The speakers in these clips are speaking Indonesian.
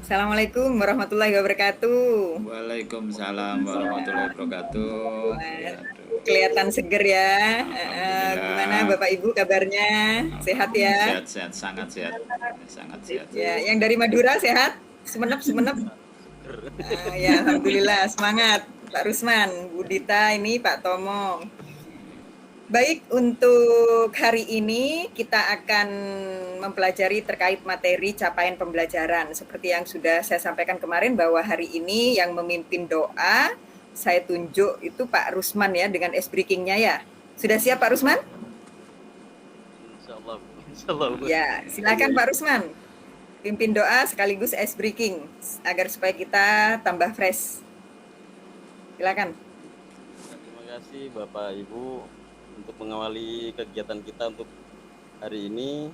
Assalamualaikum warahmatullahi wabarakatuh. Waalaikumsalam warahmatullahi wabarakatuh. Wah, Aduh, kelihatan seger ya. Gimana alhamdulillah. Bapak Ibu kabarnya? Sehat Alhamdulillah ya? sehat-sehat, sangat sehat. Sangat sehat. Ya, yang dari Madura sehat? Semenep, semenep. Ya, alhamdulillah, semangat. Pak Rusman, Bu Dita, ini Pak Tomo. Baik, untuk hari ini kita akan mempelajari terkait materi capaian pembelajaran. Seperti yang sudah saya sampaikan kemarin bahwa hari ini yang memimpin doa saya tunjuk itu Pak Rusman ya dengan ice breaking-nya ya. Sudah siap Pak Rusman? Insyaallah, insyaallah. Ya, silakan Pak Rusman. Pimpin doa sekaligus ice breaking agar supaya kita tambah fresh. Silakan. Terima kasih Bapak Ibu untuk mengawali kegiatan kita untuk hari ini.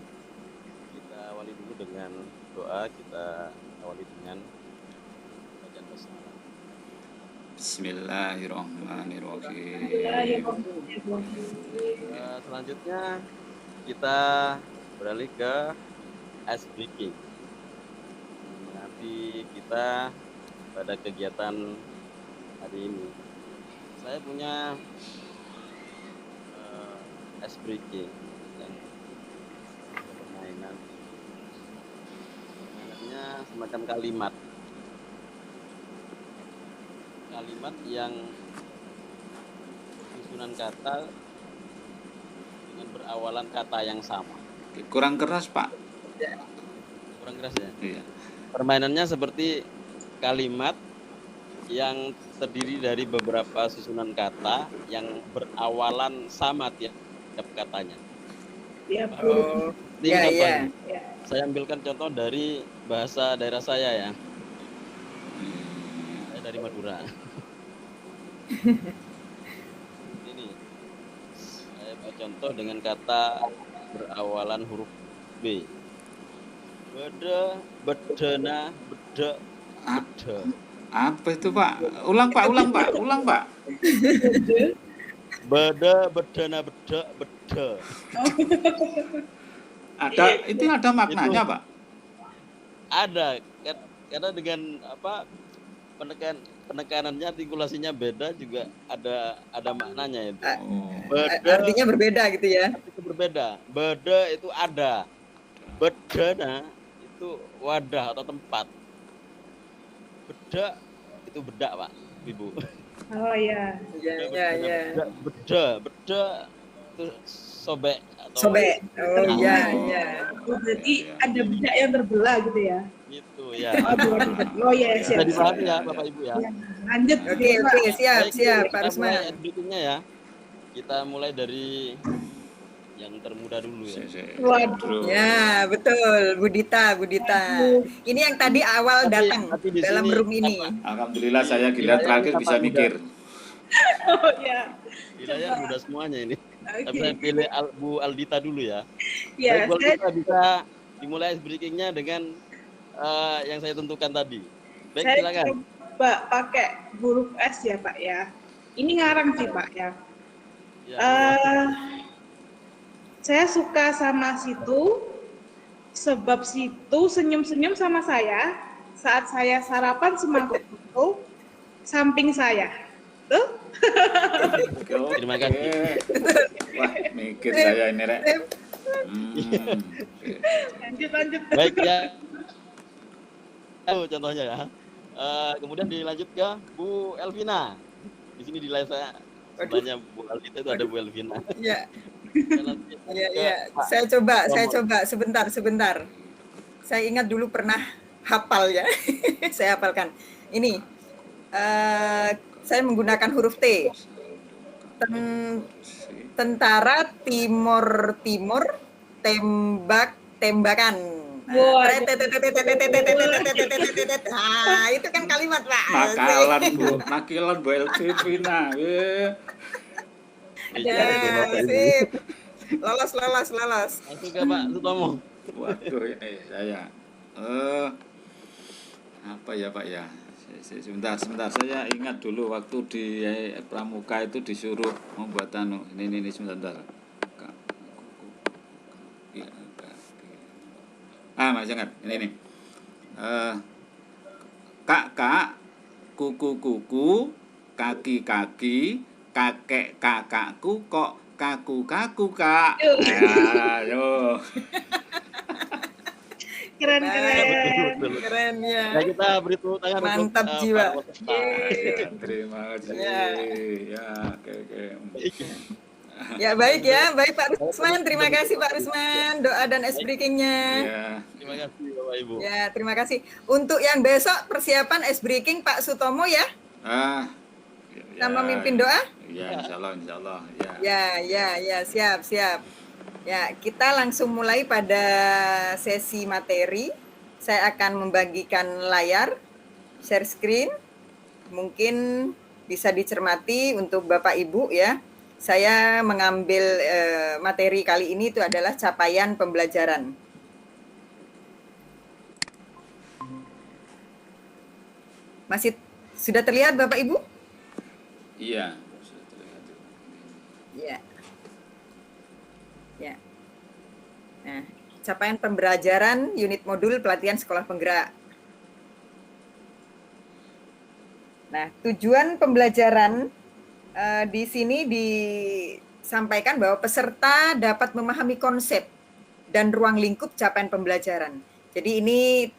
Kita awali dulu dengan doa, kita awali dengan bacaan basmalah. Bismillahirrahmanirrahim. Selanjutnya kita beralih ke ice breaking. Nanti kita pada kegiatan hari ini. Saya punya ice breaking yang permainannya semacam kalimat yang susunan kata dengan berawalan kata yang sama. Kurang keras, Pak. Kurang keras ya? Iya. Permainannya seperti kalimat yang terdiri dari beberapa susunan kata yang berawalan sama tiap katanya. Ya, Bu. Ya, ya. Saya ambilkan contoh dari bahasa daerah saya ya. Saya dari Madura. Ini saya contoh dengan kata berawalan huruf B. Beda, bedena, beda, beda. Apa itu, Pak? Ulang, Pak. Beda, bedena, beda, beda. Ada maknanya, Pak? Ada, karena dengan penekanannya, artikulasinya beda juga ada maknanya itu. Artinya berbeda gitu ya? Artinya berbeda. Beda itu ada. Bedana itu wadah atau tempat. Beda itu bedak, Pak, Ibu. Oh iya. Iya. Beda itu sobek atau sobek. Oh iya. Berarti ada bedak yang terbelah gitu ya? Gitu ya. Oh iya, Bisa dipahami ya Bapak Ibu ya. Lanjut. Oke, siap Pak Rusman. Berikutnya ya. Kita mulai dari yang termuda dulu ya. Waduh. Ya, betul, Bu Dita. Ini yang tadi awal datang dalam room ini. Alhamdulillah saya gila terakhir bisa mikir. Oh iya. Gilanya mudah semuanya ini. Tapi saya pilih Bu Aldita dulu ya. Ya, Bu Aldita bisa dimulai breakingnya dengan yang saya tentukan tadi. Baik, saya silakan. coba pakai huruf S ya Pak ya. Ini ngarang sih Pak ya. Saya suka sama situ, sebab situ senyum-senyum sama saya saat saya sarapan semangkuk itu samping saya. Tuh. Terima kasih. Wah, mikir saya ini, Rek. Lanjut. Baik ya. Contohnya ya. Kemudian dilanjut ke Bu Elvina. Di sini di layar saya sebenarnya Bu Aldita itu ada Bu Elvina. Iya. Iya. Saya coba sebentar. Saya ingat dulu pernah hafal ya. Saya hafalkan. Ini saya menggunakan huruf T. Tentara Timur tembakan. Itu kan kalimat, Pak. Nakilan Bu Elvina. Sip. Lolos. Langsung ke Pak Sutomo. Waduh, ini saya. Apa ya, Pak ya? Sebentar. Saya ingat dulu waktu di pramuka itu disuruh membuat ini sebentar. Masih ingat. Ini. kak-kak, kuku-kuku, kaki-kaki, kakek kakakku kok kaku-kaku, Kak. Ayo. Keren-keren. Betul. Keren ya. Nah, kita beri tepuk tangan Mantap untuk jiwa. para peserta. Ya, terima kasih. Ya. Ya, oke. Ya baik Pak Rusman. Terima kasih Pak Rusman doa dan ice breakingnya. Ya. Terima kasih Bapak Ibu. Ya terima kasih. Untuk yang besok persiapan ice breaking Pak Sutomo ya, Ah. sama mimpin doa. Ya, insya Allah. Ya siap. Ya kita langsung mulai pada sesi materi. Saya akan membagikan layar, share screen. Mungkin bisa dicermati untuk Bapak Ibu ya. Saya mengambil materi kali ini itu adalah capaian pembelajaran. Masih sudah terlihat Bapak Ibu? Iya. Ya. Nah, capaian pembelajaran unit modul pelatihan sekolah penggerak. Nah, tujuan pembelajaran di sini disampaikan bahwa peserta dapat memahami konsep dan ruang lingkup capaian pembelajaran. Jadi ini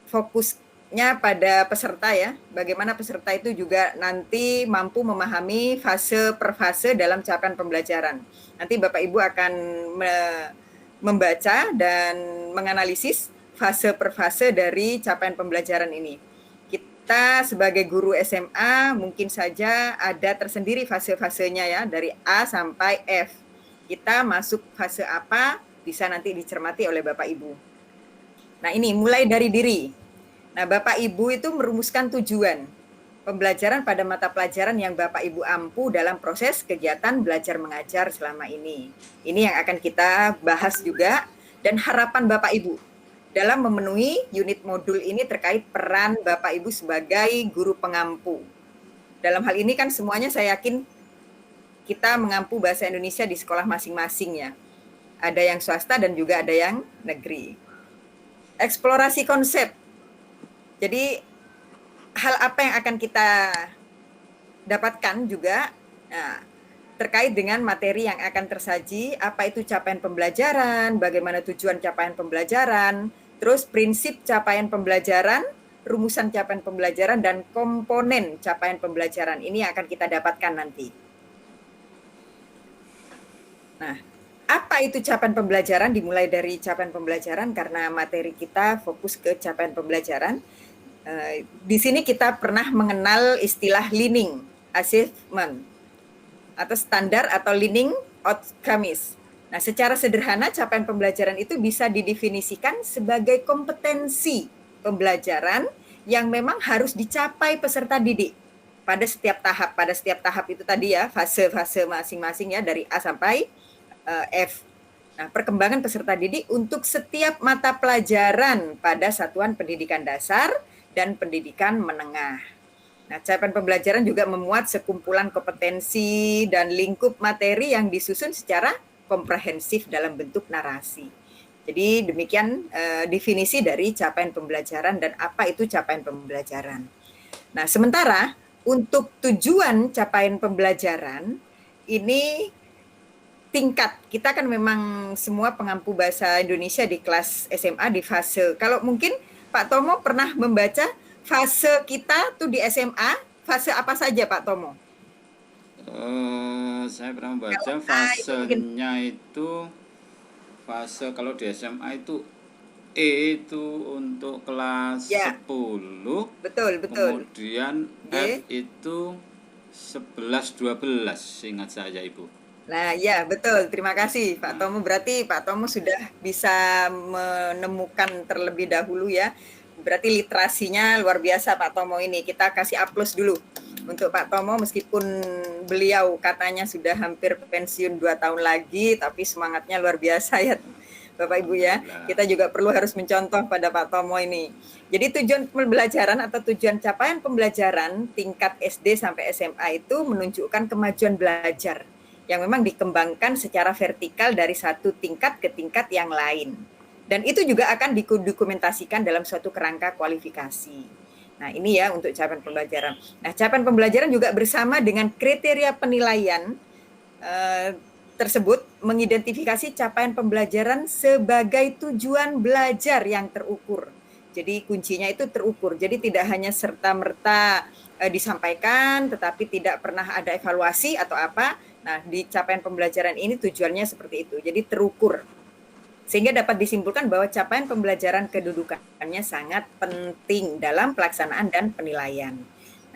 fokusnya pada peserta ya, bagaimana peserta itu juga nanti mampu memahami fase per fase dalam capaian pembelajaran. Nanti Bapak Ibu akan membaca dan menganalisis fase per fase dari capaian pembelajaran ini. Kita sebagai guru SMA mungkin saja ada tersendiri fase-fasenya ya, dari A sampai F. Kita masuk fase apa bisa nanti dicermati oleh Bapak Ibu. Nah ini mulai dari diri. Nah Bapak Ibu itu merumuskan tujuan pembelajaran pada mata pelajaran yang Bapak Ibu ampu dalam proses kegiatan belajar mengajar selama ini. Ini yang akan kita bahas juga, dan harapan Bapak Ibu dalam memenuhi unit modul ini terkait peran Bapak Ibu sebagai guru pengampu. Dalam hal ini kan semuanya saya yakin kita mengampu bahasa Indonesia di sekolah masing-masing ya. Ada yang swasta dan juga ada yang negeri. Eksplorasi konsep. Jadi hal apa yang akan kita dapatkan juga terkait dengan materi yang akan tersaji, apa itu capaian pembelajaran, bagaimana tujuan capaian pembelajaran, terus prinsip capaian pembelajaran, rumusan capaian pembelajaran, dan komponen capaian pembelajaran. Ini yang akan kita dapatkan nanti. Nah, apa itu capaian pembelajaran? Dimulai dari capaian pembelajaran karena materi kita fokus ke capaian pembelajaran. Di sini kita pernah mengenal istilah learning achievement atau standar atau learning outcomes. Nah, secara sederhana capaian pembelajaran itu bisa didefinisikan sebagai kompetensi pembelajaran yang memang harus dicapai peserta didik pada setiap tahap. Pada setiap tahap itu tadi ya, fase-fase masing-masing ya, dari A sampai F. Nah, perkembangan peserta didik untuk setiap mata pelajaran pada satuan pendidikan dasar dan pendidikan menengah. Nah, capaian pembelajaran juga memuat sekumpulan kompetensi dan lingkup materi yang disusun secara komprehensif dalam bentuk narasi. Jadi demikian definisi dari capaian pembelajaran dan apa itu capaian pembelajaran. Nah, sementara untuk tujuan capaian pembelajaran ini tingkat, kita kan memang semua pengampu bahasa Indonesia di kelas SMA di fase, kalau mungkin Pak Tomo pernah membaca fase kita tuh di SMA, fase apa saja Pak Tomo? Saya pernah membaca fasenya itu fase kalau di SMA itu E itu untuk kelas 10. Betul. Kemudian F itu 11 12 ingat saya Ibu. Nah, ya betul. Terima kasih Pak Tomo. Berarti Pak Tomo sudah bisa menemukan terlebih dahulu ya. Berarti literasinya luar biasa Pak Tomo ini. Kita kasih aplaus dulu untuk Pak Tomo, meskipun beliau katanya sudah hampir pensiun 2 tahun lagi, tapi semangatnya luar biasa ya Bapak Ibu ya. Kita juga perlu harus mencontoh pada Pak Tomo ini. Jadi tujuan pembelajaran atau tujuan capaian pembelajaran tingkat SD sampai SMA itu menunjukkan kemajuan belajar yang memang dikembangkan secara vertikal dari satu tingkat ke tingkat yang lain. Dan itu juga akan didokumentasikan dalam suatu kerangka kualifikasi. Nah, ini ya untuk capaian pembelajaran. Nah, capaian pembelajaran juga bersama dengan kriteria penilaian tersebut mengidentifikasi capaian pembelajaran sebagai tujuan belajar yang terukur. Jadi kuncinya itu terukur. Jadi tidak hanya serta-merta disampaikan, tetapi tidak pernah ada evaluasi atau apa. Nah, di capaian pembelajaran ini tujuannya seperti itu. Jadi terukur. Sehingga dapat disimpulkan bahwa capaian pembelajaran kedudukannya sangat penting dalam pelaksanaan dan penilaian.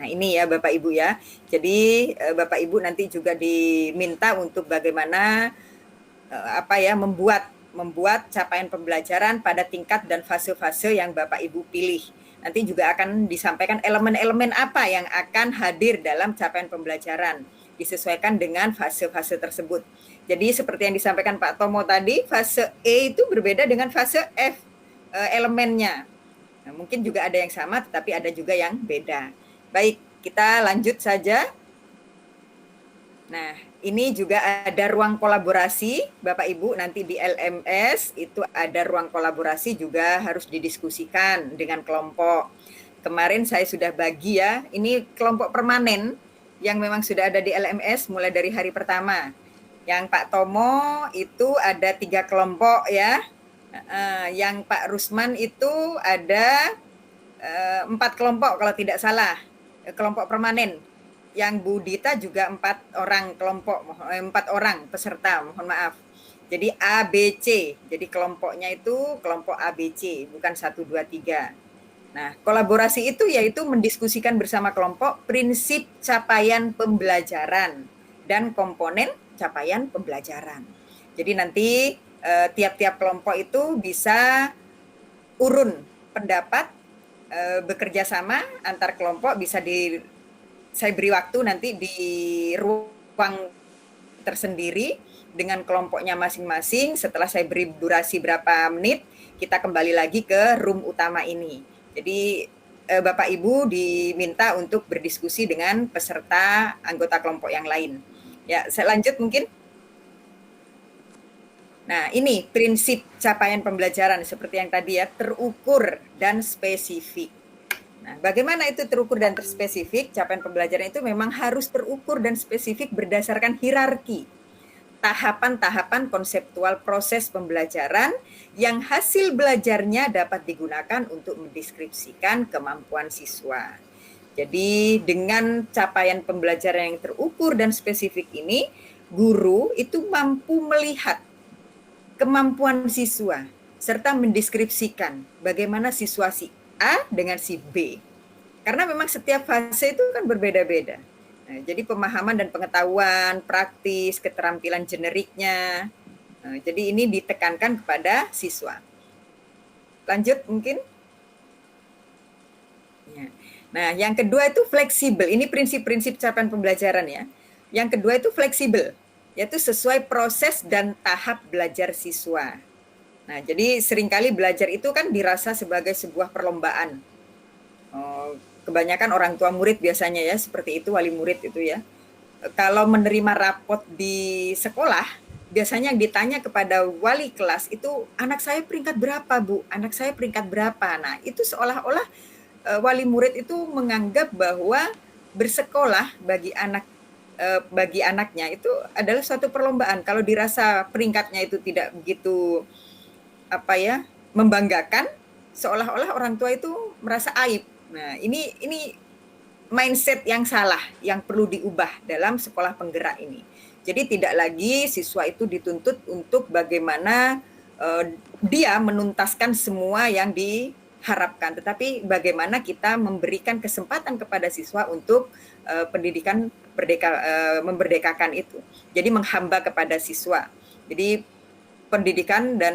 Nah, ini ya Bapak Ibu ya. Jadi Bapak Ibu nanti juga diminta untuk bagaimana membuat capaian pembelajaran pada tingkat dan fase-fase yang Bapak Ibu pilih. Nanti juga akan disampaikan elemen-elemen apa yang akan hadir dalam capaian pembelajaran, disesuaikan dengan fase-fase tersebut. Jadi seperti yang disampaikan Pak Tomo tadi, fase E itu berbeda dengan fase F elemennya. Nah, mungkin juga ada yang sama, tetapi ada juga yang beda. Baik, kita lanjut saja. Nah, ini juga ada ruang kolaborasi, Bapak Ibu, nanti di LMS itu ada ruang kolaborasi juga harus didiskusikan dengan kelompok. Kemarin saya sudah bagi ya, ini kelompok permanen yang memang sudah ada di LMS mulai dari hari pertama. Yang Pak Tomo itu ada 3 kelompok ya, yang Pak Rusman itu ada 4 kelompok kalau tidak salah, kelompok permanen. Yang Bu Dita juga 4 orang kelompok, 4 orang peserta, mohon maaf. Jadi ABC, jadi kelompoknya itu kelompok ABC, bukan 1, 2, 3. Nah, kolaborasi itu yaitu mendiskusikan bersama kelompok prinsip capaian pembelajaran dan komponen capaian pembelajaran. Jadi nanti tiap-tiap kelompok itu bisa urun pendapat, bekerja sama antar kelompok, bisa saya beri waktu nanti di ruang tersendiri dengan kelompoknya masing-masing. Setelah saya beri durasi berapa menit, kita kembali lagi ke room utama ini. Jadi Bapak Ibu diminta untuk berdiskusi dengan peserta anggota kelompok yang lain. Ya, saya lanjut mungkin. Nah, ini prinsip capaian pembelajaran seperti yang tadi ya, terukur dan spesifik. Nah, bagaimana itu terukur dan terspesifik? Capaian pembelajaran itu memang harus terukur dan spesifik berdasarkan hierarki, tahapan-tahapan konseptual proses pembelajaran yang hasil belajarnya dapat digunakan untuk mendeskripsikan kemampuan siswa. Jadi dengan capaian pembelajaran yang terukur dan spesifik ini, guru itu mampu melihat kemampuan siswa serta mendeskripsikan bagaimana siswa si A dengan si B. Karena memang setiap fase itu kan berbeda-beda. Nah, jadi pemahaman dan pengetahuan, praktis, keterampilan generiknya. Nah, jadi ini ditekankan kepada siswa. Lanjut mungkin. Ya. Nah, yang kedua itu fleksibel. Ini prinsip-prinsip capaian pembelajaran ya. Yang kedua itu fleksibel, yaitu sesuai proses dan tahap belajar siswa. Nah, jadi seringkali belajar itu kan dirasa sebagai sebuah perlombaan. Kebanyakan orang tua murid biasanya ya, seperti itu, wali murid itu ya. Kalau menerima rapot di sekolah, biasanya yang ditanya kepada wali kelas itu, anak saya peringkat berapa Bu? Anak saya peringkat berapa? Nah, itu seolah-olah wali murid itu menganggap bahwa bersekolah bagi anaknya itu adalah suatu perlombaan. Kalau dirasa peringkatnya itu tidak begitu membanggakan, seolah-olah orang tua itu merasa aib. Nah, ini mindset yang salah yang perlu diubah dalam sekolah penggerak ini. Jadi tidak lagi siswa itu dituntut untuk bagaimana dia menuntaskan semua yang diharapkan, tetapi bagaimana kita memberikan kesempatan kepada siswa untuk pendidikan memerdekakan itu. Jadi menghamba kepada siswa. Jadi pendidikan dan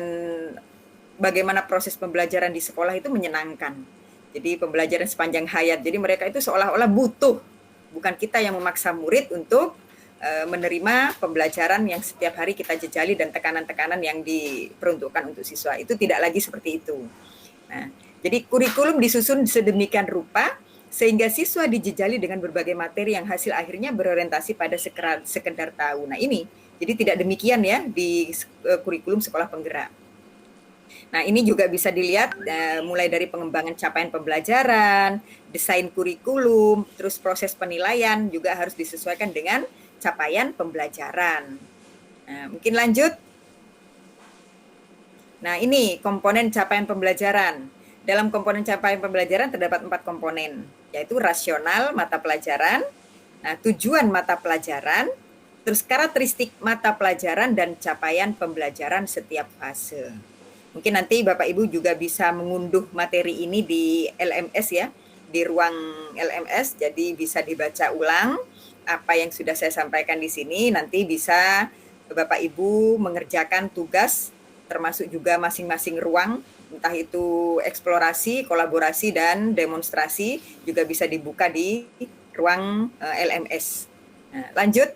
bagaimana proses pembelajaran di sekolah itu menyenangkan. Jadi pembelajaran sepanjang hayat. Jadi mereka itu seolah-olah butuh. Bukan kita yang memaksa murid untuk menerima pembelajaran yang setiap hari kita jejali dan tekanan-tekanan yang diperuntukkan untuk siswa. Itu tidak lagi seperti itu. Nah, jadi kurikulum disusun sedemikian rupa sehingga siswa dijejali dengan berbagai materi yang hasil akhirnya berorientasi pada sekedar tahu. Nah ini, jadi tidak demikian ya di kurikulum sekolah penggerak. Nah, ini juga bisa dilihat mulai dari pengembangan capaian pembelajaran, desain kurikulum, terus proses penilaian juga harus disesuaikan dengan capaian pembelajaran. Nah, mungkin lanjut. Nah, ini komponen capaian pembelajaran. Dalam komponen capaian pembelajaran terdapat 4 komponen, yaitu rasional mata pelajaran, tujuan mata pelajaran, terus karakteristik mata pelajaran, dan capaian pembelajaran setiap fase. Mungkin nanti Bapak Ibu juga bisa mengunduh materi ini di LMS ya, di ruang LMS, jadi bisa dibaca ulang apa yang sudah saya sampaikan di sini, nanti bisa Bapak Ibu mengerjakan tugas termasuk juga masing-masing ruang, entah itu eksplorasi, kolaborasi, dan demonstrasi juga bisa dibuka di ruang LMS. Nah, lanjut.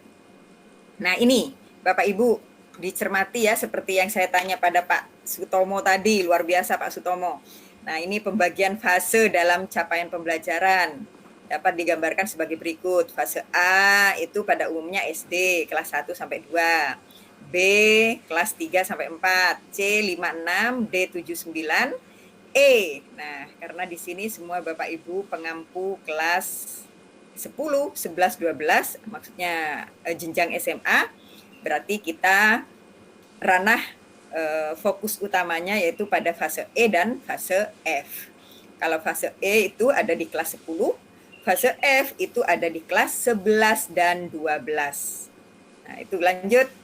Nah, ini Bapak Ibu dicermati ya, seperti yang saya tanya pada Pak Sutomo tadi, luar biasa Pak Sutomo. Nah, ini pembagian fase dalam capaian pembelajaran dapat digambarkan sebagai berikut. Fase A itu pada umumnya SD kelas 1 sampai 2. B kelas 3 sampai 4, C 56, D 79, E. Nah, karena di sini semua Bapak Ibu pengampu kelas 10, 11, 12, maksudnya jenjang SMA, berarti kita ranah fokus utamanya yaitu pada fase E dan fase F. Kalau fase E itu ada di kelas 10, fase F itu ada di kelas 11 dan 12. Nah, itu lanjut.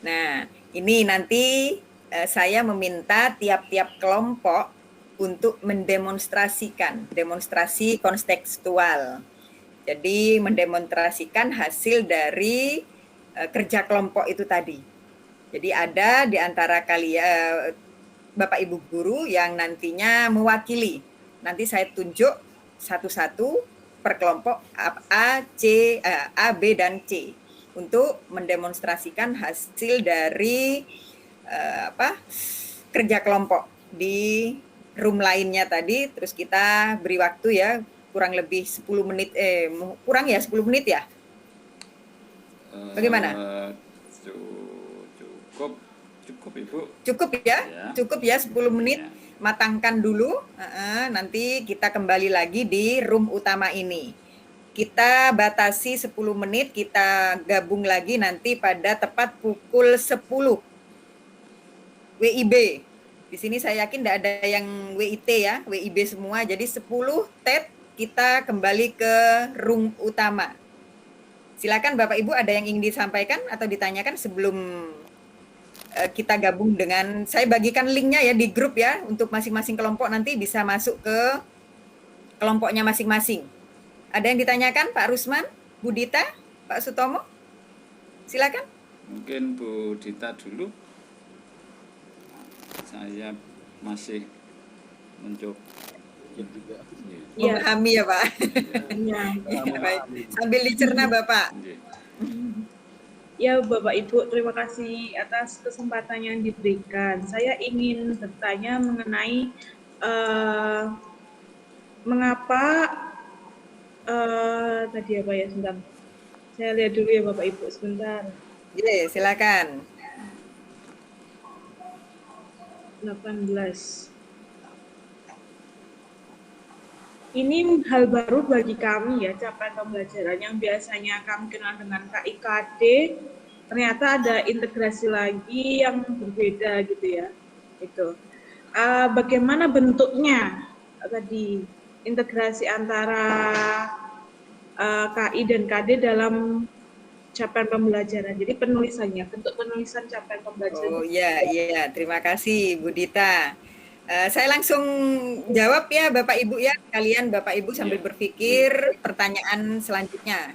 Nah, ini nanti saya meminta tiap-tiap kelompok untuk mendemonstrasikan, demonstrasi kontekstual. Jadi mendemonstrasikan hasil dari kerja kelompok itu tadi. Jadi ada di antara kalian Bapak Ibu guru yang nantinya mewakili. Nanti saya tunjuk satu-satu per kelompok A, B, dan C untuk mendemonstrasikan hasil dari kerja kelompok di room lainnya tadi. Terus kita beri waktu ya kurang lebih 10 menit, kurang ya 10 menit ya? Bagaimana? Cukup Ibu. Cukup ya? Cukup ya 10 menit. Ya. Matangkan dulu, nanti kita kembali lagi di room utama ini. Kita batasi 10 menit, kita gabung lagi nanti pada tepat pukul 10 WIB. Di sini saya yakin tidak ada yang WIT ya, WIB semua. Jadi 10 TET kita kembali ke room utama. Silakan Bapak Ibu, ada yang ingin disampaikan atau ditanyakan sebelum kita gabung dengan, saya bagikan linknya ya di grup ya, untuk masing-masing kelompok nanti bisa masuk ke kelompoknya masing-masing. Ada yang ditanyakan Pak Rusman, Bu Dita, Pak Sutomo? Silakan. Mungkin Bu Dita dulu. Saya masih mencoba juga. Memahami ya Pak. Iya. Baik. Sambil dicerna Bapak. Ya Bapak Ibu, terima kasih atas kesempatan yang diberikan. Saya ingin bertanya mengenai mengapa tadi apa ya, sebentar. Saya lihat dulu ya Bapak Ibu sebentar. Iya, silakan. 18. Ini hal baru bagi kami ya, capaian pembelajaran yang biasanya kami kenal dengan KIKD, ternyata ada integrasi lagi yang berbeda gitu ya. Itu. Bagaimana bentuknya tadi integrasi antara KI dan KD dalam capaian pembelajaran. Jadi penulisannya, bentuk penulisan capaian pembelajaran. Oh iya, terima kasih Bu Dita. Saya langsung jawab ya Bapak Ibu ya, kalian Bapak Ibu sambil berpikir pertanyaan selanjutnya.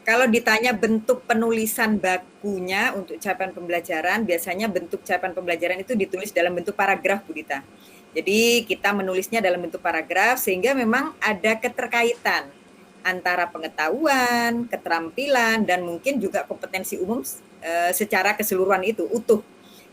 Kalau ditanya bentuk penulisan bakunya untuk capaian pembelajaran, biasanya bentuk capaian pembelajaran itu ditulis dalam bentuk paragraf Bu Dita. Jadi kita menulisnya dalam bentuk paragraf sehingga memang ada keterkaitan antara pengetahuan, keterampilan, dan mungkin juga kompetensi umum secara keseluruhan itu utuh.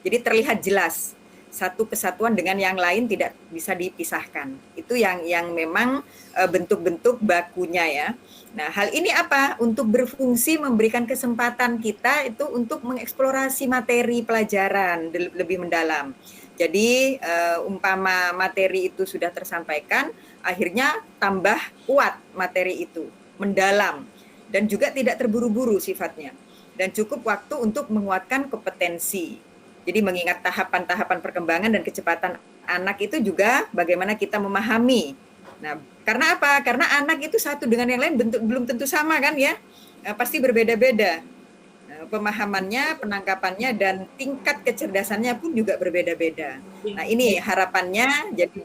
Jadi terlihat jelas. satu kesatuan dengan yang lain tidak bisa dipisahkan. Itu yang memang bentuk-bentuk bakunya ya. Nah, hal ini apa? Untuk berfungsi memberikan kesempatan kita itu untuk mengeksplorasi materi pelajaran lebih mendalam. Jadi umpama materi itu sudah tersampaikan, akhirnya tambah kuat materi itu, mendalam dan juga tidak terburu-buru sifatnya. Dan cukup waktu untuk menguatkan kompetensi. Jadi mengingat tahapan-tahapan perkembangan dan kecepatan anak itu juga bagaimana kita memahami. Nah, karena apa? Karena anak itu satu dengan yang lain belum tentu sama kan ya. Pasti berbeda-beda. Pemahamannya, penangkapannya, dan tingkat kecerdasannya pun juga berbeda-beda. Nah, ini harapannya jadi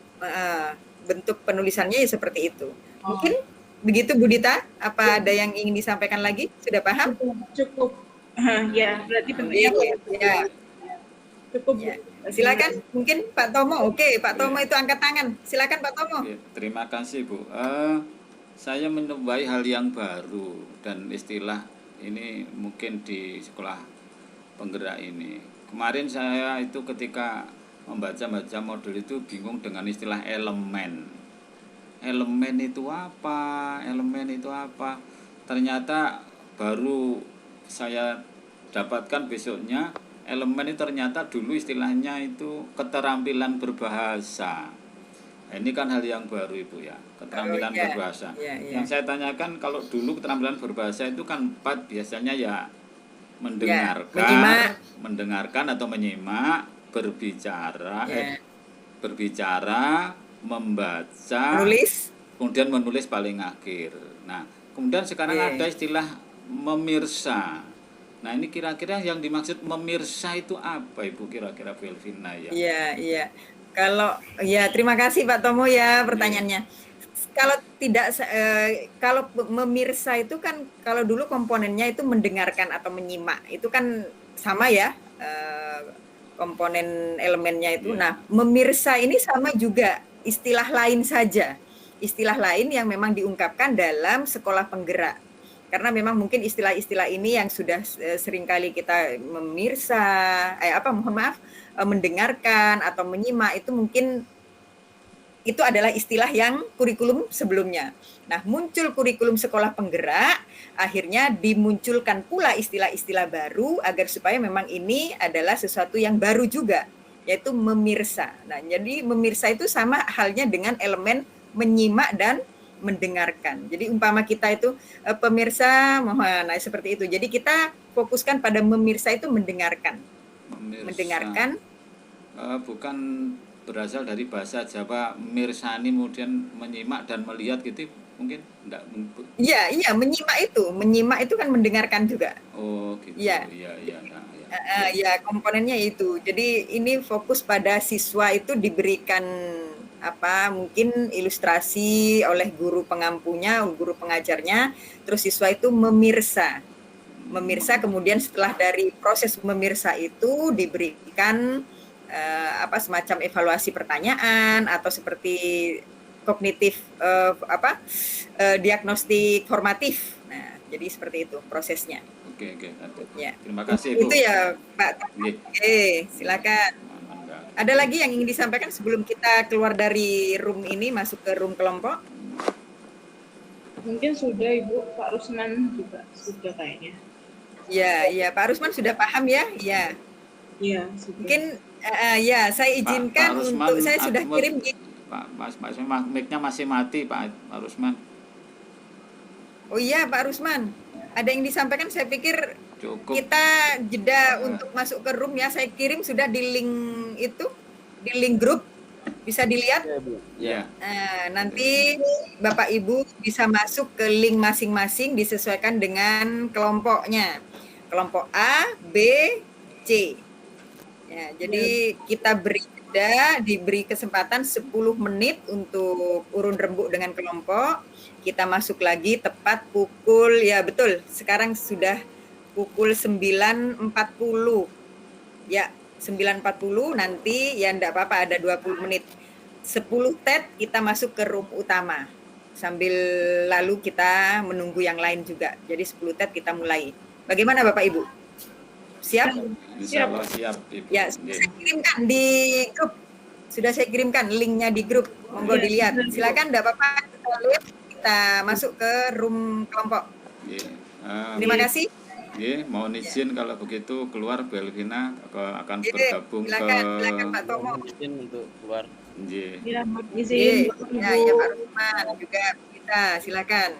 bentuk penulisannya ya seperti itu. Mungkin begitu Bu Dita, apa ada yang ingin disampaikan lagi? Sudah paham? Cukup. Ya, berarti bentuknya ya. Cukup. Ya. Silakan, mungkin Pak Tomo. Oke, Pak Tomo itu angkat tangan. Silakan Pak Tomo. Terima kasih Bu. Saya menemukan hal yang baru dan istilah ini mungkin di sekolah penggerak ini. Kemarin saya itu ketika membaca modul itu bingung dengan istilah elemen. Elemen itu apa? Elemen itu apa? Ternyata baru saya dapatkan besoknya. Elemen itu ternyata dulu istilahnya itu keterampilan berbahasa. Nah, ini kan hal yang baru Ibu ya, keterampilan berbahasa. Yang saya tanyakan kalau dulu keterampilan berbahasa itu kan 4 biasanya ya mendengarkan atau menyimak, berbicara, membaca, kemudian menulis paling akhir. Nah, kemudian sekarang ada istilah memirsa. Nah, ini kira-kira yang dimaksud memirsa itu apa Ibu kira-kira Bu Elvina ya? Iya. Terima kasih Pak Tomo ya pertanyaannya. Kalau memirsa itu kan kalau dulu komponennya itu mendengarkan atau menyimak. Itu kan sama ya komponen elemennya itu. Nah, memirsa ini sama juga, istilah lain saja. Istilah lain yang memang diungkapkan dalam sekolah penggerak. Karena memang mungkin istilah-istilah ini yang sudah seringkali kita mendengarkan atau menyimak itu mungkin itu adalah istilah yang kurikulum sebelumnya. Nah, muncul kurikulum sekolah penggerak, akhirnya dimunculkan pula istilah-istilah baru agar supaya memang ini adalah sesuatu yang baru juga, yaitu memirsa. Nah, jadi memirsa itu sama halnya dengan elemen menyimak dan mendengarkan. Jadi umpama kita itu pemirsa, mohon seperti itu. Jadi kita fokuskan pada memirsa itu mendengarkan. Mendengarkan. Bukan berasal dari bahasa Jawa mirsani kemudian menyimak dan melihat gitu mungkin enggak? Iya, menyimak itu kan mendengarkan juga. Oh, gitu. Iya. Ya, komponennya itu. Jadi ini fokus pada siswa itu diberikan mungkin ilustrasi oleh guru pengampunya, guru pengajarnya, terus siswa itu memirsa, kemudian setelah dari proses memirsa itu diberikan semacam evaluasi pertanyaan atau seperti kognitif diagnostik formatif. Nah, jadi seperti itu prosesnya. Oke. Ya. Terima kasih Bu. Itu ya Pak. Oke, silakan. Ada lagi yang ingin disampaikan sebelum kita keluar dari room ini masuk ke room kelompok? Mungkin sudah Ibu, Pak Rusman juga sudah kayaknya. Ya, Pak Rusman sudah paham ya? Iya, sudah. Mungkin saya izinkan Pak Rusman, untuk saya sudah kirim Pak mic-nya masih mati Pak Rusman. Oh iya Pak Rusman, ada yang disampaikan, saya pikir cukup. Kita jeda untuk masuk ke room ya. Saya kirim sudah di link itu, di link grup, bisa dilihat. Ya. Nanti Bapak Ibu bisa masuk ke link masing-masing disesuaikan dengan kelompoknya. Kelompok A, B, C. Ya, jadi kita diberi kesempatan 10 menit untuk urun rembuk dengan kelompok. Kita masuk lagi tepat pukul, ya betul, sekarang sudah pukul 9.40. Ya, 9.40 nanti ya enggak apa-apa, ada 20 menit. 10 tet kita masuk ke room utama. Sambil lalu kita menunggu yang lain juga. Jadi 10 tet kita mulai. Bagaimana Bapak Ibu? Siap? Insya Allah siap Ibu. Ya, sudah saya kirimkan di grup. Sudah saya kirimkan linknya di grup. Monggo Iya, dilihat. sudah, Bu. Silakan, enggak apa-apa. Kita lihat, kita masuk ke room kelompok. Nggih. Terima kasih. Nggih, mohon izin kalau begitu keluar Bu Elvina akan Nggih, bergabung silakan Pak Tomo. izin untuk keluar. Nggih. Ya, mohon Nggih, izin Bapak ya, Ibu. ya Pak Rusman juga kita silakan.